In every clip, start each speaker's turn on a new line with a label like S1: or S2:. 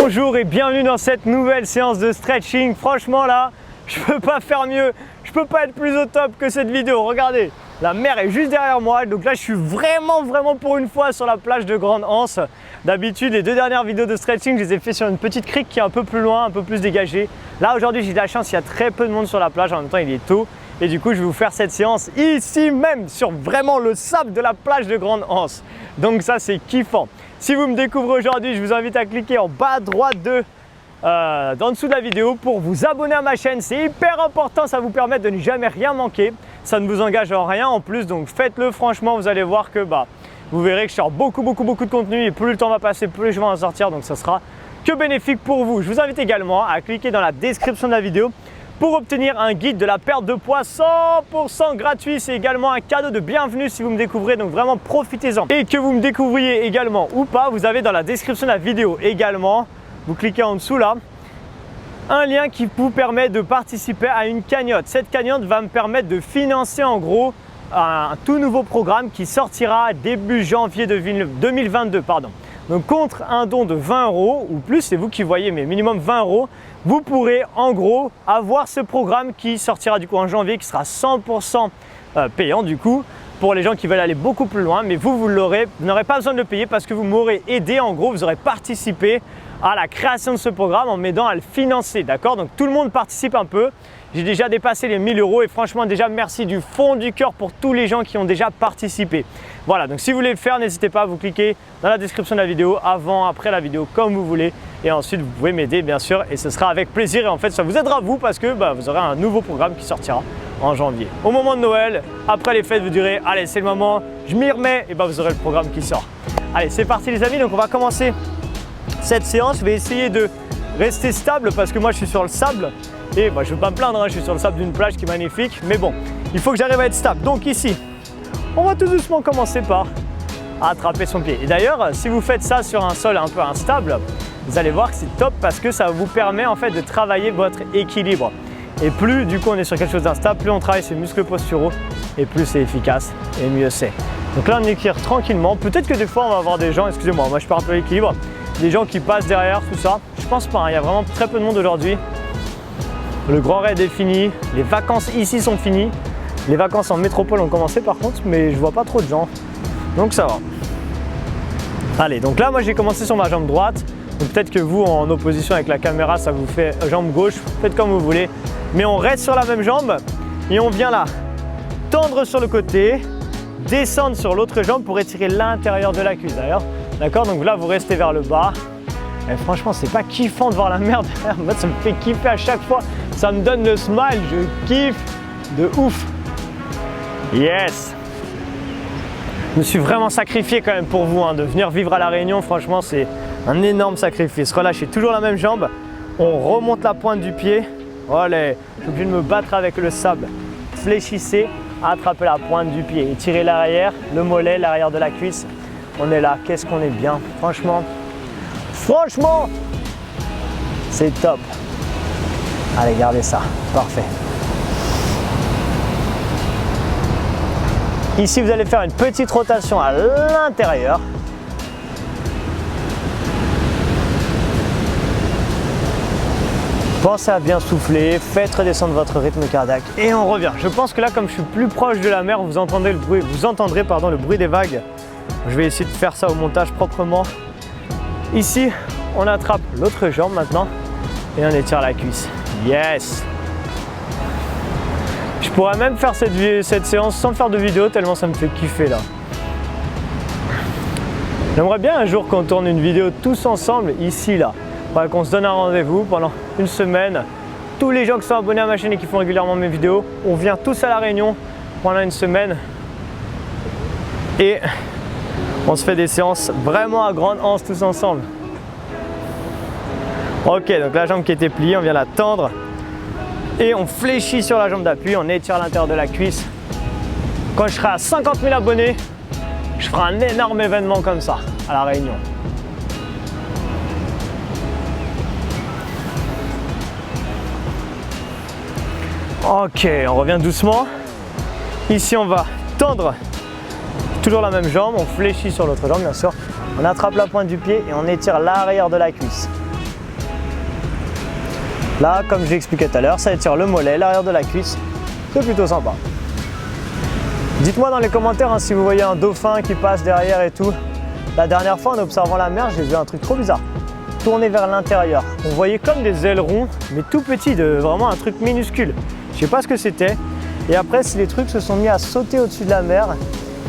S1: Bonjour et bienvenue dans cette nouvelle séance de stretching. Franchement là, je peux pas faire mieux, je peux pas être plus au top que cette vidéo. Regardez, la mer est juste derrière moi, donc là je suis vraiment pour une fois sur la plage de Grande-Anse. D'habitude les deux dernières vidéos de stretching, je les ai fait sur une petite crique qui est un peu plus loin, un peu plus dégagée. Là aujourd'hui j'ai de la chance, il y a très peu de monde sur la plage, en même temps il est tôt. Et du coup je vais vous faire cette séance ici même, sur vraiment le sable de la plage de Grande-Anse. Donc ça c'est kiffant. Si vous me découvrez aujourd'hui, je vous invite à cliquer en bas à droite en dessous de la vidéo pour vous abonner à ma chaîne. C'est hyper important, ça vous permet de ne jamais rien manquer. Ça ne vous engage en rien en plus, donc faites-le franchement, vous allez voir que vous verrez que je sors beaucoup de contenu et plus le temps va passer, plus je vais en sortir, donc ça sera que bénéfique pour vous. Je vous invite également à cliquer dans la description de la vidéo pour obtenir un guide de la perte de poids 100% gratuit. C'est également un cadeau de bienvenue si vous me découvrez, donc vraiment profitez-en. Et que vous me découvriez également ou pas, vous avez dans la description de la vidéo également, vous cliquez en dessous là, un lien qui vous permet de participer à une cagnotte. Cette cagnotte va me permettre de financer en gros un tout nouveau programme qui sortira début janvier 2022. Donc contre un don de 20 € ou plus, c'est vous qui voyez, mais minimum 20 €, vous pourrez en gros avoir ce programme qui sortira du coup en janvier, qui sera 100% payant du coup pour les gens qui veulent aller beaucoup plus loin, mais vous n'aurez pas besoin de le payer parce que vous m'aurez aidé, en gros vous aurez participé à la création de ce programme en m'aidant à le financer, d'accord? Donc tout le monde participe un peu. J'ai déjà dépassé les 1000 € et franchement déjà merci du fond du cœur pour tous les gens qui ont déjà participé. Voilà, donc si vous voulez le faire, n'hésitez pas, à vous cliquer dans la description de la vidéo, avant, après la vidéo, comme vous voulez. Et ensuite, vous pouvez m'aider bien sûr et ce sera avec plaisir. Et en fait, ça vous aidera vous parce que vous aurez un nouveau programme qui sortira en janvier. Au moment de Noël, après les fêtes, vous direz, allez, c'est le moment, je m'y remets et vous aurez le programme qui sort. Allez, c'est parti les amis, donc on va commencer cette séance. Je vais essayer de rester stable parce que moi, je suis sur le sable. Et je ne vais pas me plaindre, je suis sur le sable d'une plage qui est magnifique, mais bon, il faut que j'arrive à être stable. Donc ici, on va tout doucement commencer par attraper son pied. Et d'ailleurs, si vous faites ça sur un sol un peu instable, vous allez voir que c'est top parce que ça vous permet en fait de travailler votre équilibre. Et plus du coup on est sur quelque chose d'instable, plus on travaille ses muscles posturaux et plus c'est efficace et mieux c'est. Donc là on équilibre tranquillement. Peut-être que des fois on va avoir des gens, excusez-moi, moi je perds un peu l'équilibre, des gens qui passent derrière tout ça. Je pense pas, il y a vraiment très peu de monde aujourd'hui. Le grand raid est fini, les vacances ici sont finies. Les vacances en métropole ont commencé par contre, mais je vois pas trop de gens. Donc ça va. Allez, donc là moi j'ai commencé sur ma jambe droite. Donc peut-être que vous en opposition avec la caméra, ça vous fait jambe gauche, faites comme vous voulez. Mais on reste sur la même jambe et on vient là tendre sur le côté, descendre sur l'autre jambe pour étirer l'intérieur de la cuisse d'ailleurs. D'accord, donc là vous restez vers le bas. Et franchement, c'est pas kiffant de voir la mer derrière. Moi, ça me fait kiffer à chaque fois. Ça me donne le smile. Je kiffe de ouf. Yes. Je me suis vraiment sacrifié quand même pour vous. De venir vivre à La Réunion, franchement, c'est un énorme sacrifice. Relâchez toujours la même jambe. On remonte la pointe du pied. Allez, je suis obligé de me battre avec le sable. Fléchissez, attrapez la pointe du pied. Étirez l'arrière, le mollet, l'arrière de la cuisse. On est là. Qu'est-ce qu'on est bien. Franchement, c'est top. Allez, gardez ça. Parfait. Ici, vous allez faire une petite rotation à l'intérieur. Pensez à bien souffler, faites redescendre votre rythme cardiaque et on revient. Je pense que là, comme je suis plus proche de la mer, vous entendrez le bruit des vagues. Je vais essayer de faire ça au montage proprement. Ici, on attrape l'autre jambe maintenant et on étire la cuisse. Yes! Je pourrais même faire cette séance sans faire de vidéo tellement ça me fait kiffer là. J'aimerais bien un jour qu'on tourne une vidéo tous ensemble ici là. Qu'on se donne un rendez-vous pendant une semaine. Tous les gens qui sont abonnés à ma chaîne et qui font régulièrement mes vidéos, on vient tous à La Réunion pendant une semaine et on se fait des séances vraiment à Grande-Anse tous ensemble. Ok, donc la jambe qui était pliée, on vient la tendre et on fléchit sur la jambe d'appui, on étire l'intérieur de la cuisse. Quand je serai à 50 000 abonnés, je ferai un énorme événement comme ça à La Réunion. Ok, on revient doucement. Ici, on va tendre toujours la même jambe, on fléchit sur l'autre jambe bien sûr. On attrape la pointe du pied et on étire l'arrière de la cuisse. Là, comme j'ai expliqué tout à l'heure, ça étire le mollet, l'arrière de la cuisse. C'est plutôt sympa. Dites-moi dans les commentaires hein, si vous voyez un dauphin qui passe derrière et tout. La dernière fois, en observant la mer, j'ai vu un truc trop bizarre. Tourner vers l'intérieur. On voyait comme des ailerons, mais tout petits, vraiment un truc minuscule. Je sais pas ce que c'était. Et après, les trucs se sont mis à sauter au-dessus de la mer.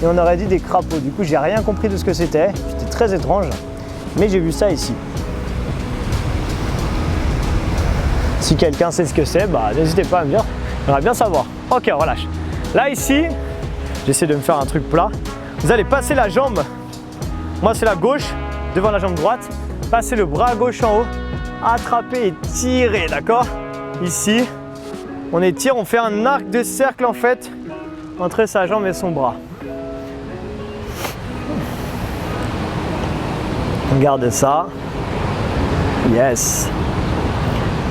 S1: Et on aurait dit des crapauds. Du coup, j'ai rien compris de ce que c'était. C'était très étrange. Mais j'ai vu ça ici. Si quelqu'un sait ce que c'est, bah, n'hésitez pas à me dire. J'aimerais bien savoir. Ok, on relâche. Là, ici, j'essaie de me faire un truc plat. Vous allez passer la jambe. Moi, c'est la gauche, devant la jambe droite. Passez le bras gauche en haut. Attraper et tirer, d'accord? Ici, on étire, on fait un arc de cercle en fait entre sa jambe et son bras. Regardez ça. Yes.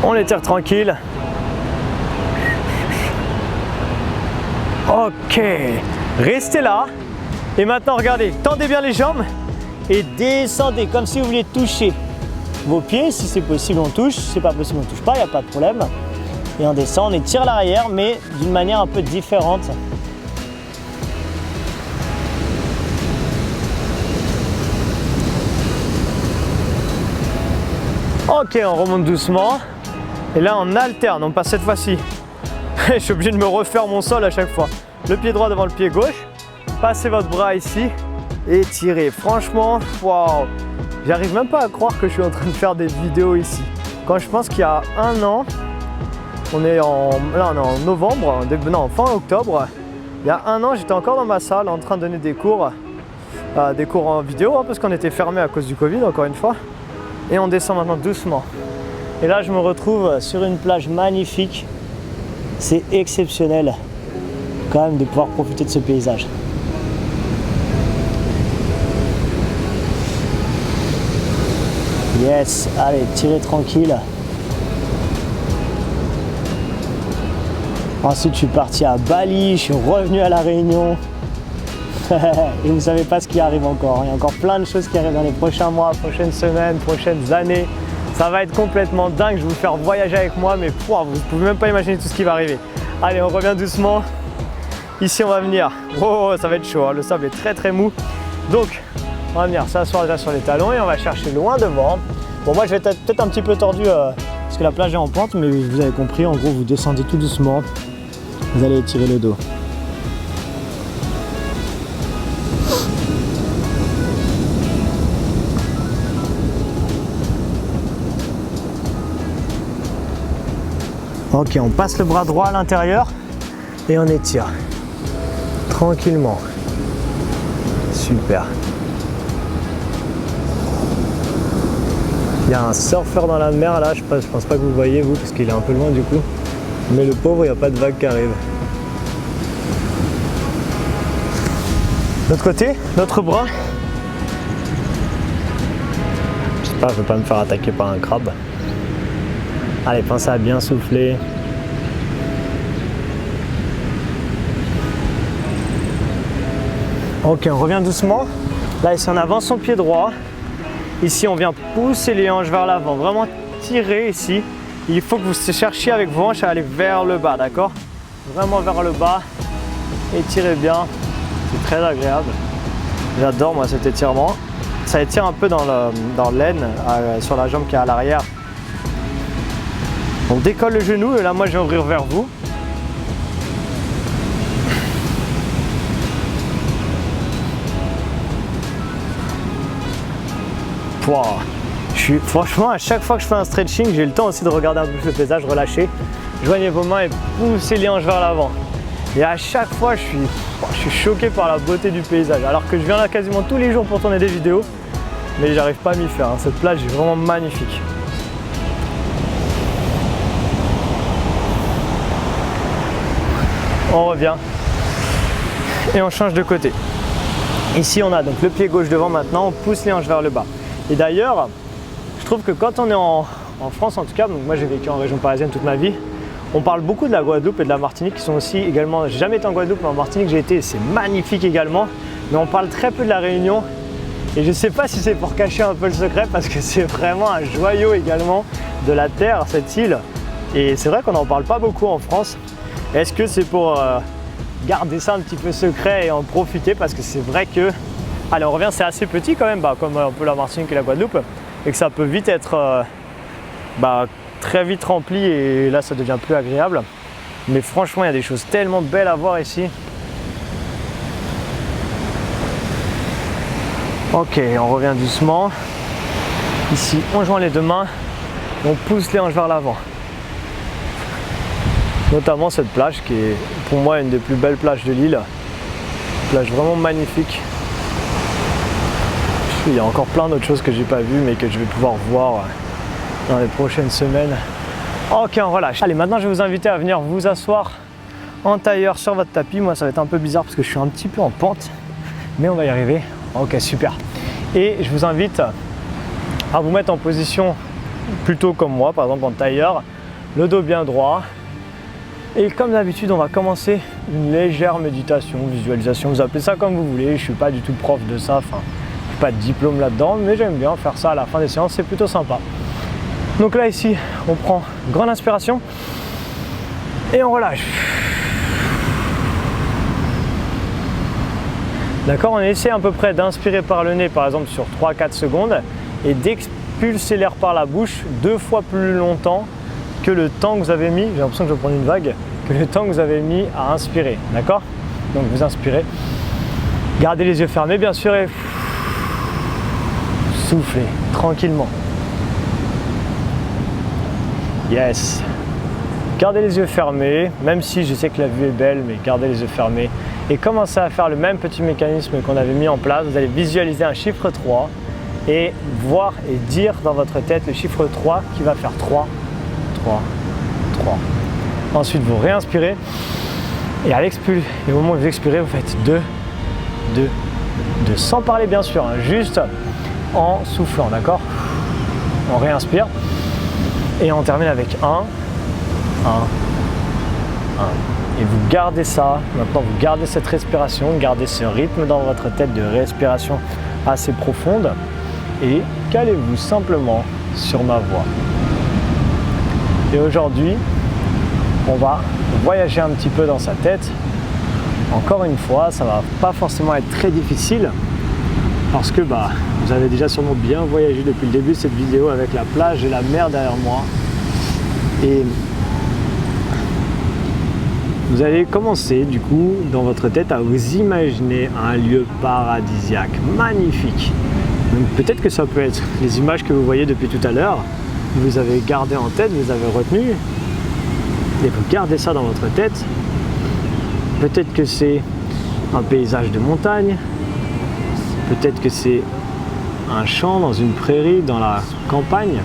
S1: On étire tranquille. Ok. Restez là. Et maintenant, regardez. Tendez bien les jambes et descendez comme si vous vouliez toucher vos pieds. Si c'est possible, on touche. Si c'est pas possible, on ne touche pas. Il n'y a pas de problème. Et on descend, on étire l'arrière, mais d'une manière un peu différente. Ok, on remonte doucement. Et là, on alterne, on passe cette fois-ci. Je suis obligé de me refaire mon sol à chaque fois. Le pied droit devant le pied gauche. Passez votre bras ici et tirez. Franchement, waouh! J'arrive même pas à croire que je suis en train de faire des vidéos ici. Quand je pense qu'il y a un an, on est en novembre, fin octobre. Il y a un an, j'étais encore dans ma salle en train de donner des cours en vidéo, hein, parce qu'on était fermé à cause du Covid, encore une fois. Et on descend maintenant doucement. Et là, je me retrouve sur une plage magnifique. C'est exceptionnel, quand même, de pouvoir profiter de ce paysage. Yes, allez, tirez tranquille. Ensuite, je suis parti à Bali, je suis revenu à La Réunion. Et vous ne savez pas ce qui arrive encore. Il y a encore plein de choses qui arrivent dans les prochains mois, prochaines semaines, prochaines années. Ça va être complètement dingue. Je vais vous faire voyager avec moi, mais vous ne pouvez même pas imaginer tout ce qui va arriver. Allez, on revient doucement. Ici, on va venir. Oh, ça va être chaud, hein. Le sable est très très mou. Donc, on va venir s'asseoir déjà sur les talons et on va chercher loin devant. Bon, moi, je vais être peut-être un petit peu tordu parce que la plage est en pente, mais vous avez compris. En gros, vous descendez tout doucement. Vous allez étirer le dos. Ok, on passe le bras droit à l'intérieur et on étire tranquillement. Super. Il y a un surfeur dans la mer là, je pense pas que vous voyez vous parce qu'il est un peu loin du coup. Mais le pauvre, il n'y a pas de vague qui arrive. L'autre côté, l'autre bras. J'espère que je ne vais pas me faire attaquer par un crabe. Allez, pensez à bien souffler. Ok, on revient doucement. Là, ici, on avance son pied droit. Ici, on vient pousser les hanches vers l'avant. Vraiment tirer ici. Il faut que vous cherchiez avec vos hanches à aller vers le bas, d'accord? Vraiment vers le bas. Étirez bien. C'est très agréable. J'adore, moi, cet étirement. Ça étire un peu dans l'aine, sur la jambe qui est à l'arrière. On décolle le genou et là moi je vais ouvrir vers vous. Wow. Franchement, à chaque fois que je fais un stretching, j'ai le temps aussi de regarder un peu le paysage, relâcher. Joignez vos mains et poussez les hanches vers l'avant. Et à chaque fois, je suis choqué par la beauté du paysage. Alors que je viens là quasiment tous les jours pour tourner des vidéos, mais j'arrive pas à m'y faire. Cette plage est vraiment magnifique. On revient et on change de côté. Ici on a donc le pied gauche devant maintenant, on pousse les hanches vers le bas. Et d'ailleurs, je trouve que quand on est en France en tout cas, donc moi j'ai vécu en région parisienne toute ma vie, on parle beaucoup de la Guadeloupe et de la Martinique qui sont aussi également, j'ai jamais été en Guadeloupe mais en Martinique j'ai été, c'est magnifique également, mais on parle très peu de la Réunion et je sais pas si c'est pour cacher un peu le secret parce que c'est vraiment un joyau également de la terre, cette île. Et c'est vrai qu'on n'en parle pas beaucoup en France. Est-ce que c'est pour garder ça un petit peu secret et en profiter? Parce que c'est vrai que, allez, on revient, c'est assez petit quand même, comme un peu la Martinique et la Guadeloupe, et que ça peut vite être très vite rempli et là ça devient plus agréable. Mais franchement, il y a des choses tellement belles à voir ici. Ok, on revient doucement. Ici, on joint les deux mains, on pousse les hanches vers l'avant. Notamment cette plage qui est pour moi une des plus belles plages de l'île. Plage vraiment magnifique. Il y a encore plein d'autres choses que j'ai pas vues mais que je vais pouvoir voir dans les prochaines semaines. Ok, on relâche. Allez, maintenant je vais vous inviter à venir vous asseoir en tailleur sur votre tapis. Moi ça va être un peu bizarre parce que je suis un petit peu en pente, mais on va y arriver. Ok, super. Et je vous invite à vous mettre en position plutôt comme moi, par exemple en tailleur, le dos bien droit. Et comme d'habitude, on va commencer une légère méditation, visualisation, vous appelez ça comme vous voulez. Je ne suis pas du tout prof de ça, enfin, je n'ai pas de diplôme là-dedans, mais j'aime bien faire ça à la fin des séances, c'est plutôt sympa. Donc là, ici, on prend une grande inspiration et on relâche. D'accord, on essaie à peu près d'inspirer par le nez, par exemple, sur 3-4 secondes et d'expulser l'air par la bouche 2 fois plus longtemps que le temps que vous avez mis, j'ai l'impression que je vais prendre une vague, que le temps que vous avez mis à inspirer, d'accord? Donc vous inspirez, gardez les yeux fermés bien sûr et soufflez tranquillement. Yes. Gardez les yeux fermés, même si je sais que la vue est belle, mais gardez les yeux fermés et commencez à faire le même petit mécanisme qu'on avait mis en place. Vous allez visualiser un chiffre 3 et voir et dire dans votre tête le chiffre 3 qui va faire 3. 3. Ensuite, vous réinspirez et à l'expulser, et au moment où vous expirez, vous faites 2, sans parler bien sûr, hein, juste en soufflant, d'accord? On réinspire et on termine avec 1. Et vous gardez ça, maintenant vous gardez cette respiration, gardez ce rythme dans votre tête de respiration assez profonde et calez-vous simplement sur ma voix. Et aujourd'hui, on va voyager un petit peu dans sa tête. Encore une fois, ça va pas forcément être très difficile parce que vous avez déjà sûrement bien voyagé depuis le début de cette vidéo avec la plage et la mer derrière moi. Et vous allez commencer du coup dans votre tête à vous imaginer un lieu paradisiaque, magnifique. Donc peut-être que ça peut être les images que vous voyez depuis tout à l'heure. Vous avez gardé en tête, vous avez retenu et vous gardez ça dans votre tête. Peut-être que c'est un paysage de montagne, peut-être que c'est un champ dans une prairie, dans la campagne,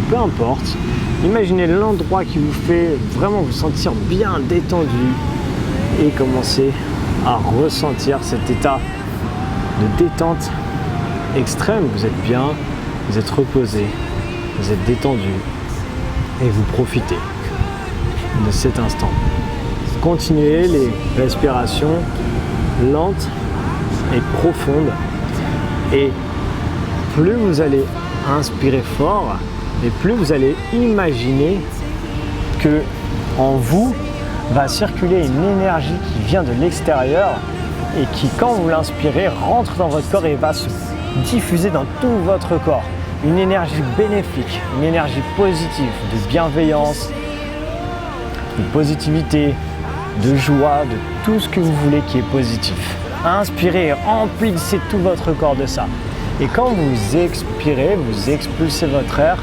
S1: peu importe. Imaginez l'endroit qui vous fait vraiment vous sentir bien détendu et commencez à ressentir cet état de détente extrême. Vous êtes bien, vous êtes reposé, vous êtes détendu et vous profitez de cet instant. Continuez les respirations lentes et profondes et plus vous allez inspirer fort et plus vous allez imaginer que en vous va circuler une énergie qui vient de l'extérieur et qui, quand vous l'inspirez, rentre dans votre corps et va se diffuser dans tout votre corps. Une énergie bénéfique, une énergie positive, de bienveillance, de positivité, de joie, de tout ce que vous voulez qui est positif. Inspirez et remplissez tout votre corps de ça. Et quand vous expirez, vous expulsez votre air,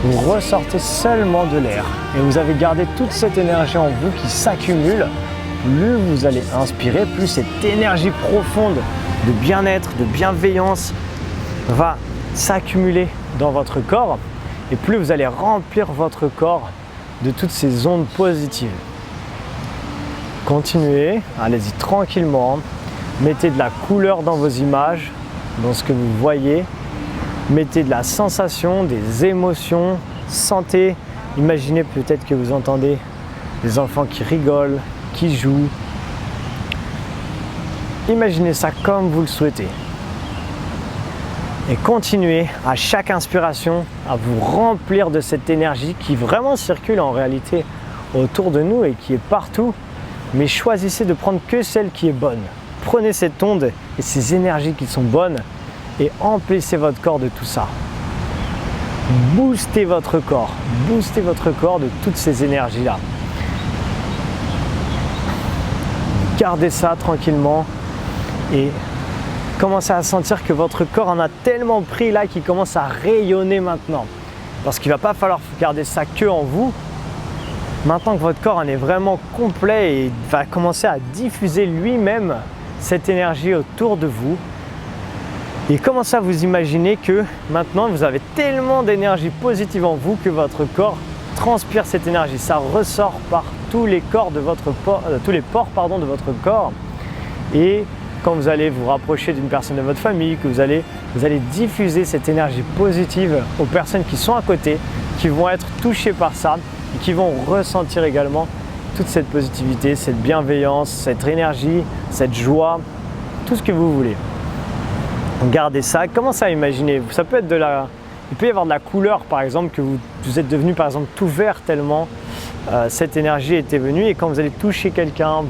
S1: vous ressortez seulement de l'air. Et vous avez gardé toute cette énergie en vous qui s'accumule. Plus vous allez inspirer, plus cette énergie profonde de bien-être, de bienveillance va s'accumuler dans votre corps. Et plus vous allez remplir votre corps de toutes ces ondes positives. Continuez, allez-y tranquillement. Mettez de la couleur dans vos images, dans ce que vous voyez. Mettez de la sensation, des émotions. Sentez, imaginez peut-être que vous entendez des enfants qui rigolent, qui jouent. Imaginez ça comme vous le souhaitez. Et continuez à chaque inspiration à vous remplir de cette énergie qui vraiment circule en réalité autour de nous et qui est partout. Mais choisissez de prendre que celle qui est bonne. Prenez cette onde et ces énergies qui sont bonnes et emplissez votre corps de tout ça. Boostez votre corps de toutes ces énergies-là. Gardez ça tranquillement et commencez à sentir que votre corps en a tellement pris là qu'il commence à rayonner maintenant. Parce qu'il ne va pas falloir garder ça que en vous. Maintenant que votre corps en est vraiment complet et va commencer à diffuser lui-même cette énergie autour de vous. Et commencez à vous imaginer que maintenant vous avez tellement d'énergie positive en vous que votre corps transpire cette énergie. Ça ressort par tous les pores de votre corps. Et quand vous allez vous rapprocher d'une personne de votre famille, que vous allez diffuser cette énergie positive aux personnes qui sont à côté, qui vont être touchées par ça et qui vont ressentir également toute cette positivité, cette bienveillance, cette énergie, cette joie, tout ce que vous voulez. Gardez ça, commencez à imaginer. Ça peut être il peut y avoir de la couleur par exemple, que vous êtes devenu par exemple tout vert tellement cette énergie était venue, et quand vous allez toucher quelqu'un,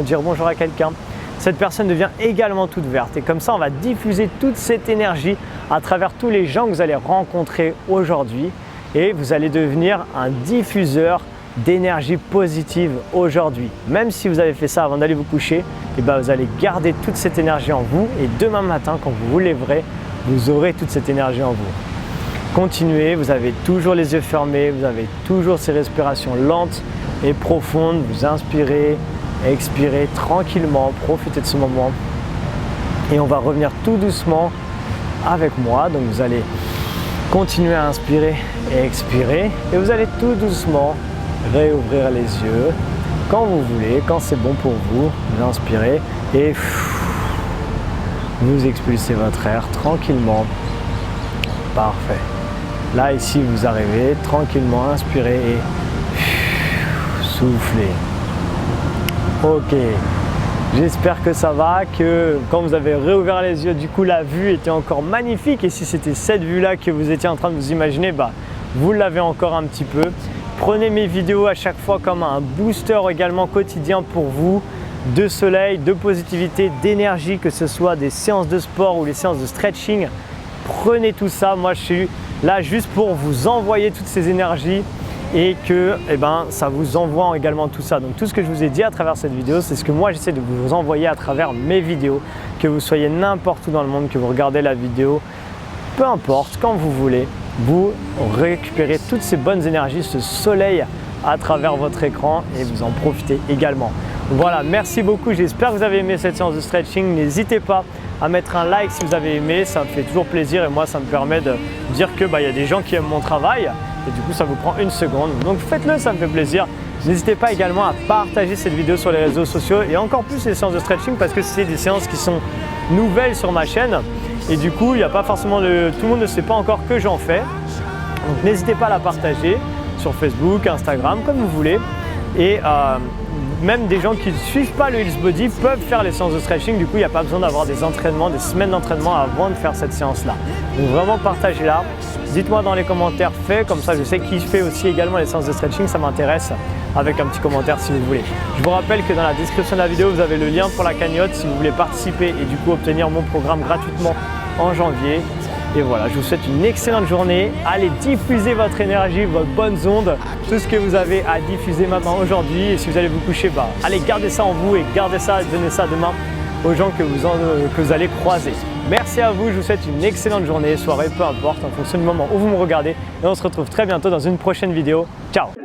S1: dire bonjour à quelqu'un, cette personne devient également toute verte, et comme ça on va diffuser toute cette énergie à travers tous les gens que vous allez rencontrer aujourd'hui, et vous allez devenir un diffuseur d'énergie positive aujourd'hui. Même si vous avez fait ça avant d'aller vous coucher, et vous allez garder toute cette énergie en vous, et demain matin quand vous vous lèverez, vous aurez toute cette énergie en vous. Continuez, vous avez toujours les yeux fermés, vous avez toujours ces respirations lentes et profondes, vous inspirez, expirez tranquillement, profitez de ce moment. Et on va revenir tout doucement avec moi, donc vous allez continuer à inspirer et expirer, et vous allez tout doucement réouvrir les yeux quand vous voulez, quand c'est bon pour vous. Vous inspirez et vous expulsez votre air tranquillement. Parfait. Là, ici, vous arrivez tranquillement, inspirez et soufflez. Ok. J'espère que ça va, que quand vous avez réouvert les yeux, du coup, la vue était encore magnifique. Et si c'était cette vue-là que vous étiez en train de vous imaginer, vous l'avez encore un petit peu. Prenez mes vidéos à chaque fois comme un booster également quotidien pour vous, de soleil, de positivité, d'énergie, que ce soit des séances de sport ou les séances de stretching. Prenez tout ça, moi je suis là juste pour vous envoyer toutes ces énergies et que ça vous envoie également tout ça. Donc tout ce que je vous ai dit à travers cette vidéo, c'est ce que moi j'essaie de vous envoyer à travers mes vidéos, que vous soyez n'importe où dans le monde, que vous regardez la vidéo, peu importe, quand vous voulez, vous récupérez toutes ces bonnes énergies, ce soleil à travers votre écran, et vous en profitez également. Voilà, merci beaucoup, j'espère que vous avez aimé cette séance de stretching. N'hésitez pas à mettre un like si vous avez aimé, ça me fait toujours plaisir et moi ça me permet de dire que y a des gens qui aiment mon travail, et du coup ça vous prend une seconde, donc faites-le, ça me fait plaisir. N'hésitez pas également à partager cette vidéo sur les réseaux sociaux, et encore plus les séances de stretching, parce que c'est des séances qui sont nouvelles sur ma chaîne, et du coup il n'y a pas forcément tout le monde ne sait pas encore que j'en fais, donc n'hésitez pas à la partager sur Facebook, Instagram, comme vous voulez. Et même des gens qui ne suivent pas le Heels Body peuvent faire les séances de stretching. Du coup, il n'y a pas besoin d'avoir des entraînements, des semaines d'entraînement avant de faire cette séance-là. Donc vraiment, partagez-la. Dites-moi dans les commentaires fait, comme ça je sais qui fait aussi également les séances de stretching, ça m'intéresse, avec un petit commentaire si vous voulez. Je vous rappelle que dans la description de la vidéo, vous avez le lien pour la cagnotte si vous voulez participer et du coup obtenir mon programme gratuitement en janvier. Et voilà, je vous souhaite une excellente journée. Allez diffuser votre énergie, votre bonne onde, tout ce que vous avez à diffuser maintenant aujourd'hui. Et si vous allez vous coucher, allez garder ça en vous et gardez ça, donnez ça demain aux gens que vous allez croiser. Merci à vous, je vous souhaite une excellente journée, soirée, peu importe, en fonction du moment où vous me regardez. Et on se retrouve très bientôt dans une prochaine vidéo. Ciao!